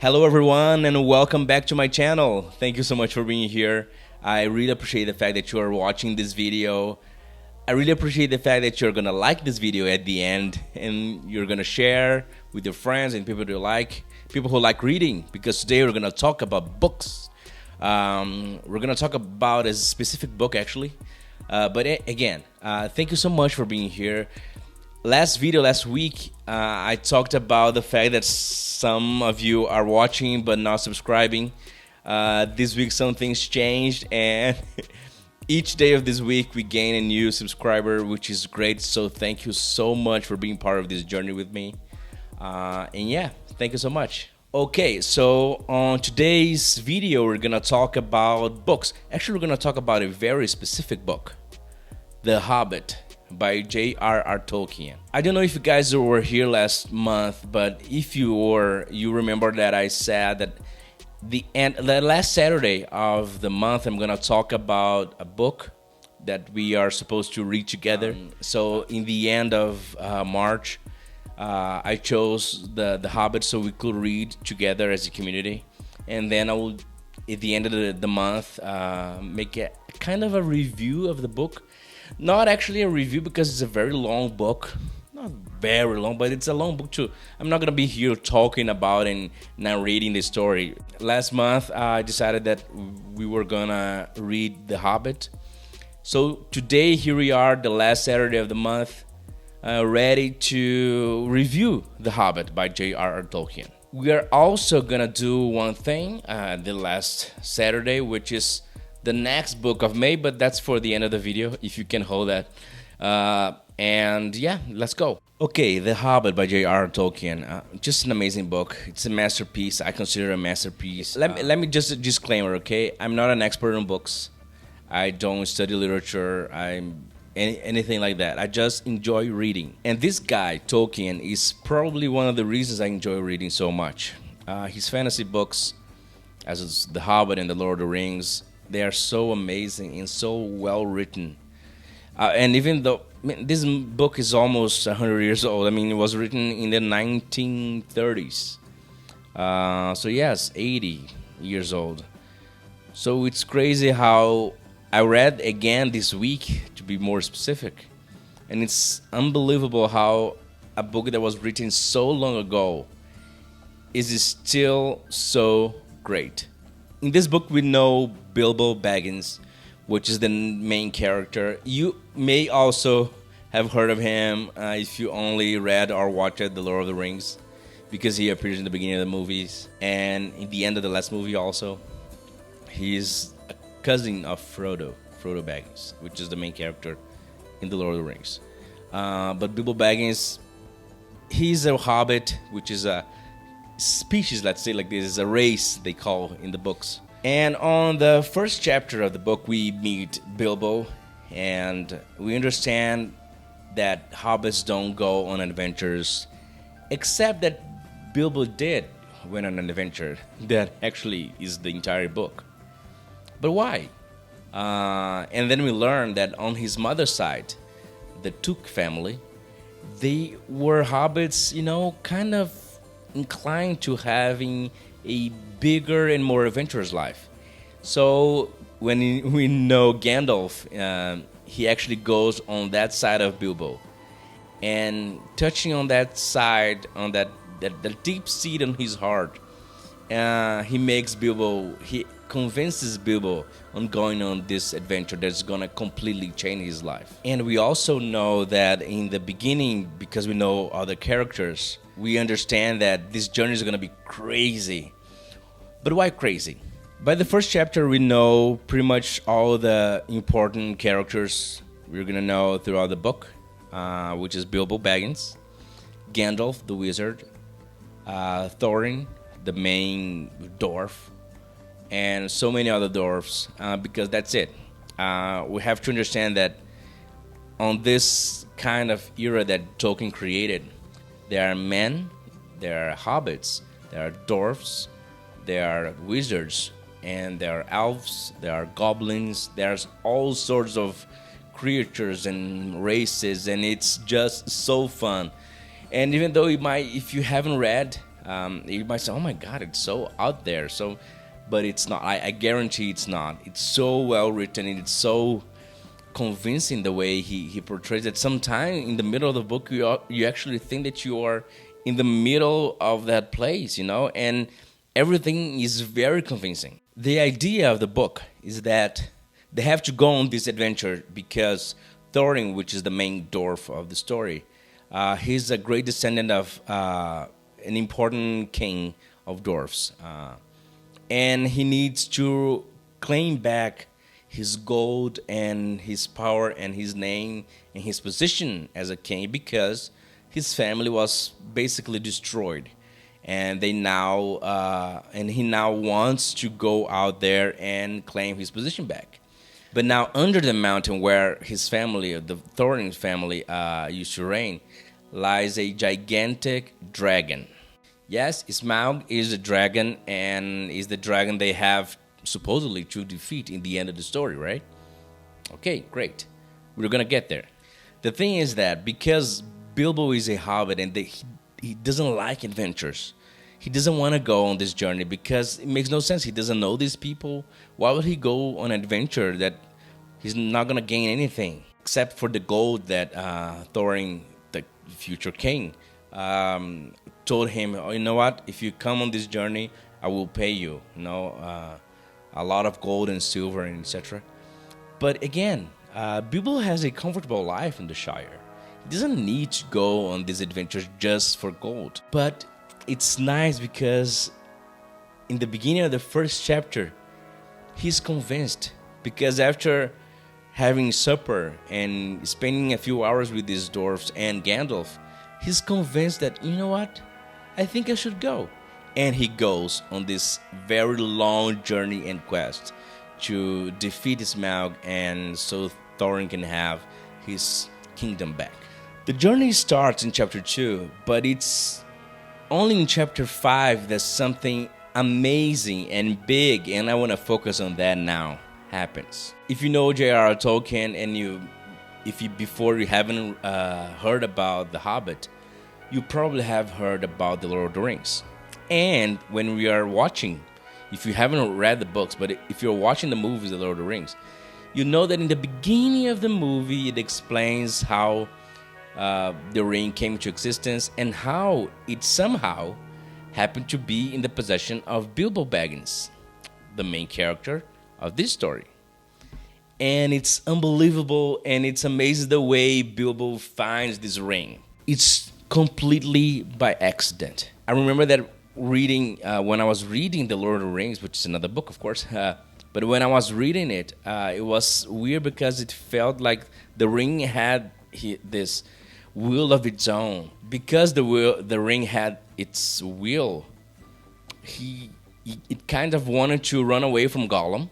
Hello everyone and welcome back to my channel. Thank you so much for being here. I really appreciate the fact that you are watching this video. I really appreciate the fact that you're gonna like this video at the end and you're gonna share with your friends and people who like reading, because today we're gonna talk about books. We're gonna talk about a specific book actually. Again, thank you so much for being here. Last week, I talked about the fact that some of you are watching but not subscribing. This week some things changed, and each day of this week we gain a new subscriber, which is great. So thank you so much for being part of this journey with me. And yeah, thank you so much. Okay, so on today's video we're gonna talk about books. Actually, we're gonna talk about a very specific book, The Hobbit by J.R.R. Tolkien. I don't know if you guys were here last month, but if you were, you remember that I said that the last Saturday of the month I'm gonna talk about a book that we are supposed to read together. So in the end of March, I chose the Hobbit so we could read together as a community, and then I will, at the end of the month, make a kind of a review of the book. Not actually a review because it's a very long book. Not very long, but it's a long book too. I'm not gonna be here talking about and narrating the story. Last month, I decided that we were gonna read The Hobbit. So today, here we are, the last Saturday of the month, ready to review The Hobbit by J.R.R. Tolkien. We are also gonna do one thing the last Saturday, which is the next book of May, but that's for the end of the video, if you can hold that. And yeah, let's go. Okay, The Hobbit by J.R.R. Tolkien. Just an amazing book. It's a masterpiece. I consider it a masterpiece. Let me just a disclaimer, okay? I'm not an expert on books. I don't study literature. I'm anything like that. I just enjoy reading. And this guy, Tolkien, is probably one of the reasons I enjoy reading so much. His fantasy books, as is The Hobbit and The Lord of the Rings, they are so amazing and so well written. And even though this book is almost 100 years old, I mean, it was written in the 1930s. So yes, 80 years old. So it's crazy how I read again this week, to be more specific. And it's unbelievable how a book that was written so long ago is still so great. In this book, we know Bilbo Baggins, which is the main character. You may also have heard of him if you only read or watched The Lord of the Rings, because he appears in the beginning of the movies and in the end of the last movie also. He's a cousin of Frodo Baggins, which is the main character in The Lord of the Rings. But Bilbo Baggins, he's a hobbit, which is a species, let's say like this, is a race they call in the books. And on the first chapter of the book we meet Bilbo, and we understand that hobbits don't go on adventures, except that Bilbo did went on an adventure. That actually is the entire book. But why? And then we learn that on his mother's side, the Took family, they were hobbits, kind of inclined to having a bigger and more adventurous life. So when we know Gandalf, he actually goes on that side of Bilbo, and touching on that side, on that deep seat in his heart, he convinces Bilbo on going on this adventure that's gonna completely change his life. And we also know that in the beginning, because we know other characters, we understand that this journey is gonna be crazy. But why crazy? By the first chapter, we know pretty much all the important characters we're gonna know throughout the book, which is Bilbo Baggins, Gandalf the wizard, Thorin, the main dwarf, and so many other dwarfs, because that's it. We have to understand that on this kind of era that Tolkien created, there are men, there are hobbits, there are dwarfs, there are wizards, and there are elves, there are goblins, there's all sorts of creatures and races, and it's just so fun. And even though if you haven't read You might say, "Oh my God, it's so out there." So, but it's not. I guarantee it's not. It's so well written, and it's so convincing the way he portrays it. Sometime in the middle of the book, you actually think that you are in the middle of that place, and everything is very convincing. The idea of the book is that they have to go on this adventure because Thorin, which is the main dwarf of the story, he's a great descendant of an important king of dwarfs, and he needs to claim back his gold and his power and his name and his position as a king because his family was basically destroyed, and he now wants to go out there and claim his position back. But now under the mountain where his family, the Thorin family, used to reign, lies a gigantic dragon. Yes, Smaug is a dragon, and is the dragon they have supposedly to defeat in the end of the story, right? Okay, great. We're gonna get there. The thing is that because Bilbo is a hobbit and he doesn't like adventures, he doesn't want to go on this journey because it makes no sense. He doesn't know these people. Why would he go on an adventure that he's not gonna gain anything except for the gold that Thorin, the future king, told him, "Oh, you know what? If you come on this journey, I will pay you. A lot of gold and silver and etc." But again, Bilbo has a comfortable life in the Shire. He doesn't need to go on these adventures just for gold. But it's nice because in the beginning of the first chapter, he's convinced. Because after having supper and spending a few hours with these dwarfs and Gandalf, he's convinced that, you know what? I think I should go. And he goes on this very long journey and quest to defeat Smaug, and so Thorin can have his kingdom back. The journey starts in chapter 2, but it's only in chapter 5 that something amazing and big, and I want to focus on that now, happens. If you know J.R.R. Tolkien and before you haven't heard about The Hobbit, you probably have heard about The Lord of the Rings. And when we are watching, if you haven't read the books, but if you're watching the movies, The Lord of the Rings, you know that in the beginning of the movie, it explains how the ring came into existence and how it somehow happened to be in the possession of Bilbo Baggins, the main character of this story. And it's unbelievable, and it's amazing the way Bilbo finds this ring. It's completely by accident. I remember that reading when I was reading The Lord of the Rings, which is another book, of course. But when I was reading it, it was weird because it felt like the ring had this will of its own. Because the ring had its will, it kind of wanted to run away from Gollum,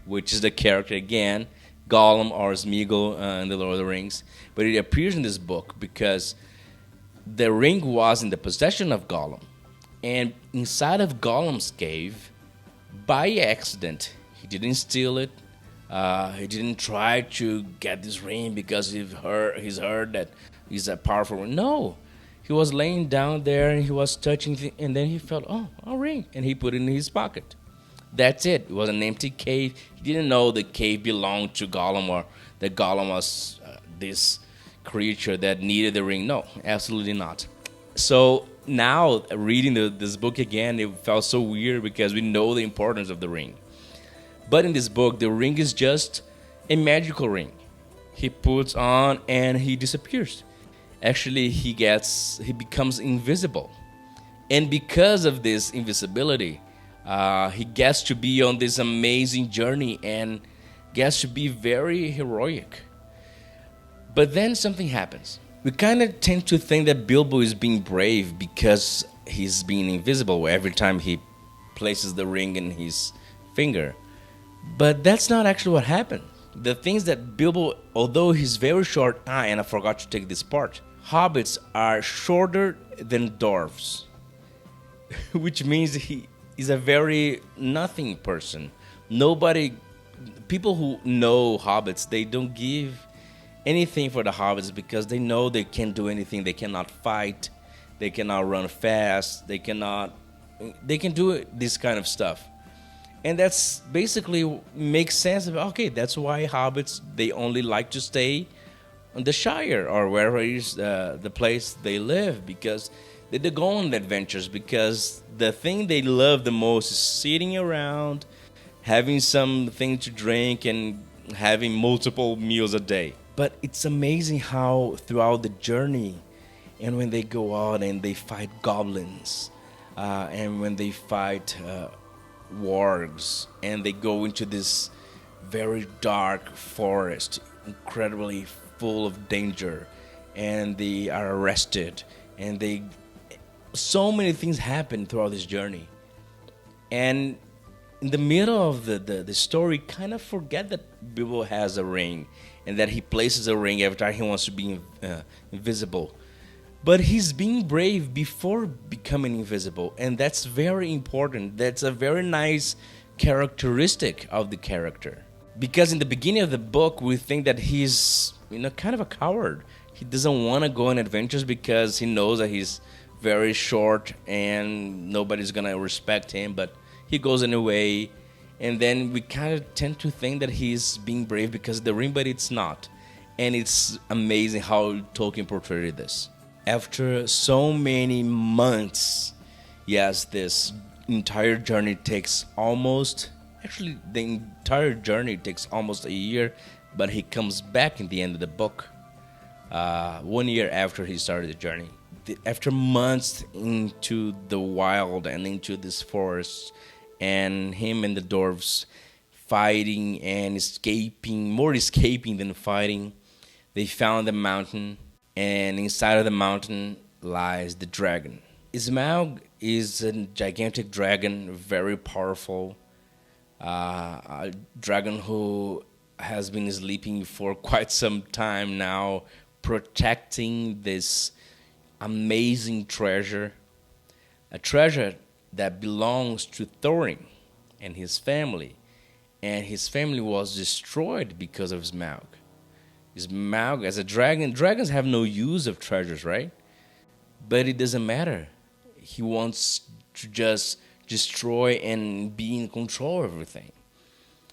which is the character again, Gollum or Smeagol in The Lord of the Rings. But it appears in this book because the ring was in the possession of Gollum. And inside of Gollum's cave, by accident, he didn't steal it. He didn't try to get this ring because he's heard that he's a powerful ring. No, he was laying down there and he was touching and then he felt, oh, a ring. And he put it in his pocket. That's it. It was an empty cave. He didn't know the cave belonged to Gollum or that Gollum was this creature that needed the ring. No, absolutely not. So now reading this book again, it felt so weird because we know the importance of the ring. But in this book, the ring is just a magical ring. He puts on and he disappears. Actually, he becomes invisible. And because of this invisibility, he gets to be on this amazing journey and gets to be very heroic. But then something happens. We kind of tend to think that Bilbo is being brave because he's being invisible every time he places the ring in his finger. But that's not actually what happened. The things that Bilbo, although he's very short, and I forgot to take this part, hobbits are shorter than dwarfs, which means he is a very nothing person. People who know hobbits, they don't give anything for the hobbits because they know they can't do anything. They cannot fight. they cannot run fast, they can do this kind of stuff. And that's basically makes sense of, okay, that's why hobbits, they only like to stay on the Shire or wherever is the place they live, because they go on adventures, because the thing they love the most is sitting around, having something to drink, and having multiple meals a day. But it's amazing how throughout the journey, and when they go out and they fight goblins, and when they fight wargs, and they go into this very dark forest, incredibly full of danger, and they are arrested, and so many things happen throughout this journey. And in the middle of the story, kind of forget that Bilbo has a ring, and that he places a ring every time he wants to be invisible. But he's being brave before becoming invisible, and that's very important. That's a very nice characteristic of the character. Because in the beginning of the book, we think that he's, kind of a coward. He doesn't want to go on adventures because he knows that he's very short and nobody's gonna respect him, but he goes anyway. And then we kind of tend to think that he's being brave because of the ring, but it's not. And it's amazing how Tolkien portrayed this. After so many months, yes, this entire journey takes almost, actually the entire journey takes almost a year, but he comes back in the end of the book, 1 year after he started the journey. After months into the wild and into this forest, and him and the dwarves fighting and escaping, more escaping than fighting, they found the mountain, and inside of the mountain lies the dragon. Smaug is a gigantic dragon, very powerful, a dragon who has been sleeping for quite some time now, protecting this amazing treasure, a treasure that belongs to Thorin and his family, and his family was destroyed because of Smaug. Smaug, as a dragon, dragons have no use of treasures, right? But it doesn't matter. He wants to just destroy and be in control of everything.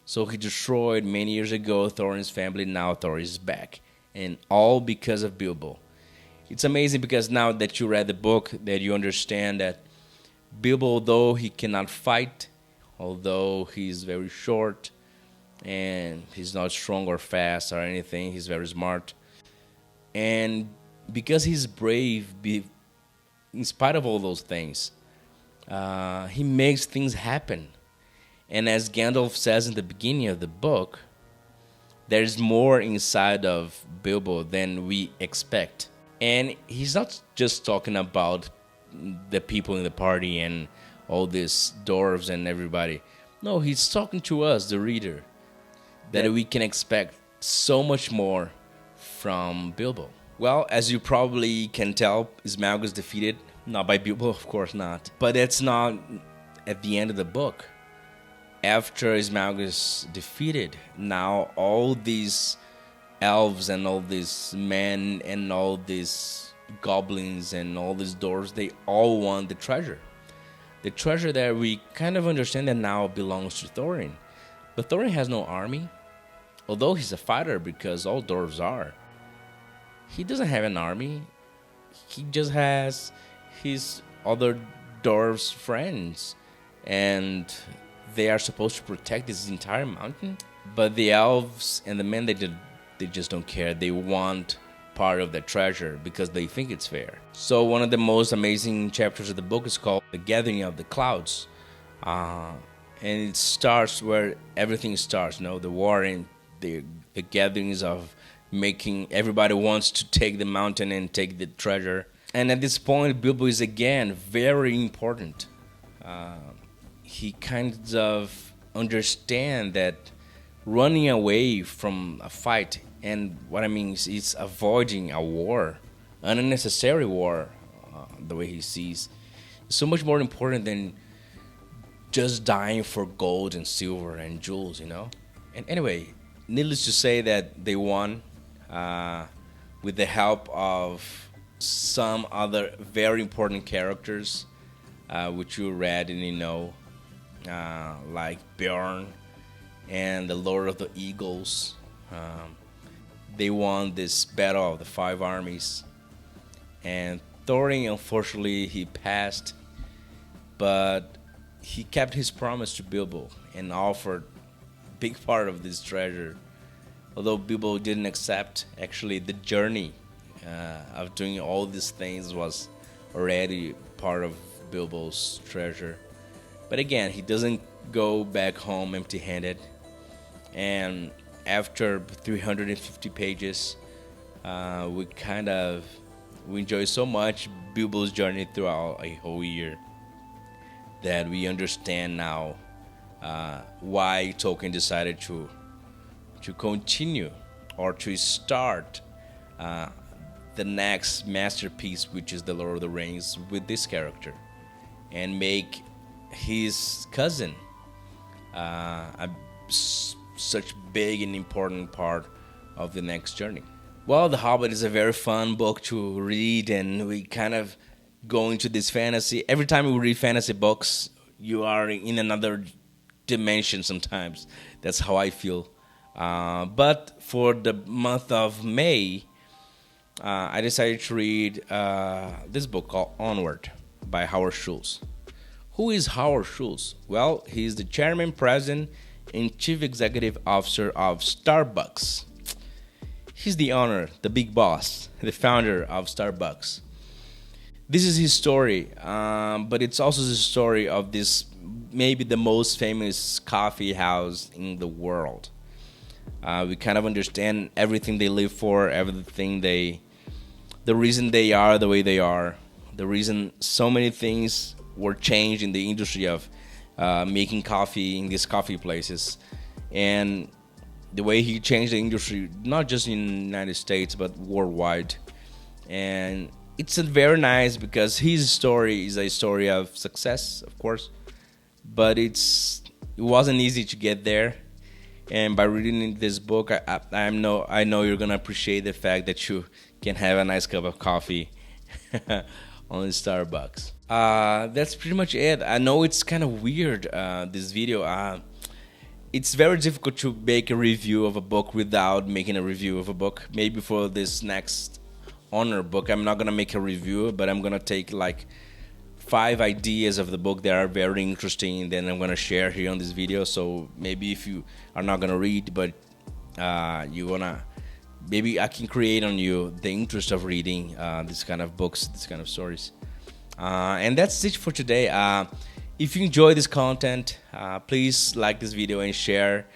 So he destroyed many years ago Thorin's family. Now Thorin is back, and all because of Bilbo. It's amazing because now that you read the book, that you understand that Bilbo, although he cannot fight, although he's very short, and he's not strong or fast or anything, he's very smart. And because he's brave, in spite of all those things, he makes things happen. And as Gandalf says in the beginning of the book, there's more inside of Bilbo than we expect. And he's not just talking about the people in the party and all these dwarves and everybody. No, he's talking to us, the reader, that we can expect so much more from Bilbo. Well, as you probably can tell, Smaug is defeated. Not by Bilbo, of course not. But that's not at the end of the book. After Smaug is defeated, now all these elves and all these men and all these goblins and all these dwarves, they all want the treasure. The treasure that we kind of understand that now belongs to Thorin. But Thorin has no army. Although he's a fighter, because all dwarves are, he doesn't have an army. He just has his other dwarves friends, and they are supposed to protect this entire mountain. But the elves and the men, they just don't care. They want part of the treasure because they think it's fair. So one of the most amazing chapters of the book is called The Gathering of the Clouds. And it starts where everything starts, the war and the gatherings of making everybody wants to take the mountain and take the treasure. And at this point, Bilbo is again very important. He kind of understands that running away from a fight, and what I mean is avoiding a war, an unnecessary war, the way he sees, is so much more important than just dying for gold and silver and jewels, And anyway, needless to say that they won with the help of some other very important characters which you read and you know, like Bjorn and the Lord of the Eagles. They won this battle of the five armies, and Thorin, unfortunately, he passed, but he kept his promise to Bilbo and offered a big part of this treasure. Although Bilbo didn't accept, actually, the journey of doing all these things was already part of Bilbo's treasure. But again, he doesn't go back home empty-handed. And after 350 pages, we enjoy so much Bilbo's journey throughout a whole year that we understand now why Tolkien decided to continue or to start the next masterpiece, which is The Lord of the Rings, with this character, and make his cousin such big and important part of the next journey. Well, The Hobbit is a very fun book to read, and we kind of go into this fantasy. Every time we read fantasy books, you are in another dimension sometimes. That's how I feel. But for the month of May, I decided to read this book called Onward by Howard Schultz. Who is Howard Schultz? Well, he's the chairman, president, and chief executive officer of Starbucks. He's the owner, the big boss, the founder of Starbucks. This is his story, but it's also the story of this maybe the most famous coffee house in the world. We kind of understand everything they live for, the reason they are the way they are, the reason so many things were changed in the industry of making coffee in these coffee places, and the way he changed the industry, not just in the United States, but worldwide. And it's very nice because his story is a story of success, of course, but it wasn't easy to get there. And by reading this book, I know you're gonna appreciate the fact that you can have a nice cup of coffee on Starbucks. That's pretty much it. I know it's kind of weird, this video. It's very difficult to make a review of a book without making a review of a book. Maybe for this next Honor book, I'm not gonna make a review, but I'm gonna take like 5 ideas of the book that are very interesting, and then I'm gonna share here on this video. So maybe if you are not gonna read, but maybe I can create on you the interest of reading this kind of books, this kind of stories. And that's it for today. If you enjoy this content, please like this video and share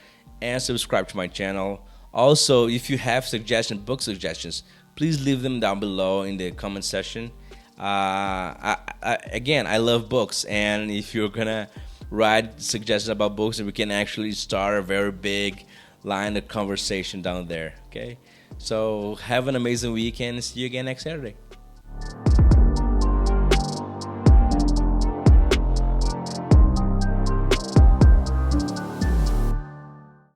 and subscribe to my channel. Also, if you have book suggestions, please leave them down below in the comment section. Again, I love books, and if you're gonna write suggestions about books, we can actually start a very big line of conversation down there. Okay, so have an amazing weekend. See you again next Saturday.